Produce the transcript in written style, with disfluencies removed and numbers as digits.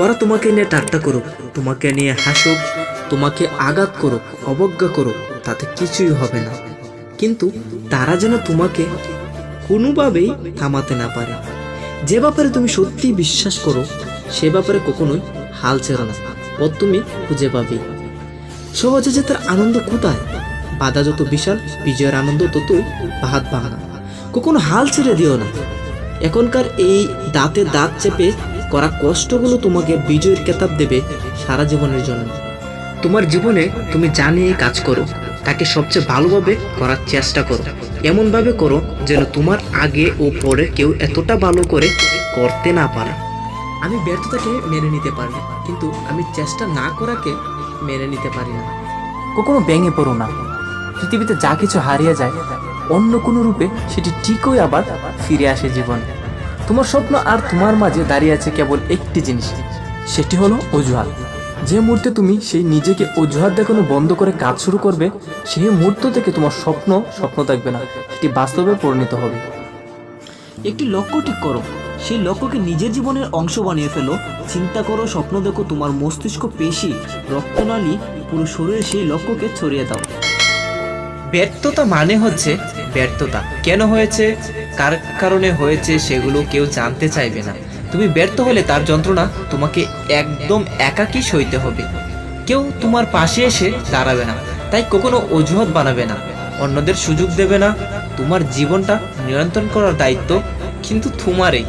ওরা তোমাকে নিয়ে ঠাট্টা করুক, তোমাকে নিয়ে হাসুক, তোমাকে আঘাত করুক, অবজ্ঞা করুক, তাতে কিছুই হবে না। কিন্তু তারা যেন তোমাকে কোনোভাবেই থামাতে না পারে। যে ব্যাপারে তুমি সত্যিই বিশ্বাস করো সে ব্যাপারে কখনোই হাল ছেড়ো না, পথ তুমি খুঁজে পাবে। সহজে জেতার আনন্দ কোথায়? বাধা যত বিশাল, বিজয়ের আনন্দ ততই হাত ভাঙা। কখনো হাল ছেড়ে দিও না। এখনকার এই দাঁতে দাঁত চেপে করা কষ্টগুলো তোমাকে বিজয়ের খেতাব দেবে সারা জীবনের জন্য। তোমার জীবনে তুমি জানিয়ে কাজ করো, তাকে সবচেয়ে ভালোভাবে করার চেষ্টা করো। এমনভাবে করো যেন তোমার আগে ও পরে কেউ এতটা ভালো করে করতে না পারে। আমি ব্যর্থতাকে মেনে নিতে পারি, কিন্তু আমি চেষ্টা না করাকে মেনে নিতে পারি না। কখনো ভেঙে পড়ো না। পৃথিবীতে যা কিছু হারিয়ে যায় অন্য কোনো রূপে সেটি ঠিকই আবার ফিরে আসে জীবন। তোমার স্বপ্ন আর তোমার মাঝে দাঁড়িয়ে আছে কেবল একটি জিনিস, সেটি হলো অজুহাত। যে মুহূর্তে তুমি সেই নিজেকে অজুহাত দেখানো বন্ধ করে কাজ শুরু করবে, সেই মুহূর্ত থেকে তোমার স্বপ্ন স্বপ্ন থাকবে না, সেটি বাস্তবে পরিণত হবে। একটি লক্ষ্য ঠিক করো, সেই লক্ষ্যকে নিজের জীবনের অংশ বানিয়ে ফেলো। চিন্তা করো, স্বপ্ন দেখো, তোমার মস্তিষ্ক, পেশি, রক্তনালী, পুরো শরীরে সেই লক্ষ্যকে ছড়িয়ে দাও। ব্যর্থতা মানে হচ্ছে ব্যর্থতা কেন হয়েছে, কার কারণে হয়েছে সেগুলো কেউ জানতে চাইবে না। তুমি ব্যর্থ হলে তার যন্ত্রণা তোমাকে একদম একাকী সইতে হবে, কেউ তোমার পাশে এসে দাঁড়াবে না। তাই কখনো অজুহাত বানাবে না, অন্যদের সুযোগ দেবে না। তোমার জীবনটা নিয়ন্ত্রণ করার দায়িত্ব কিন্তু তোমারই।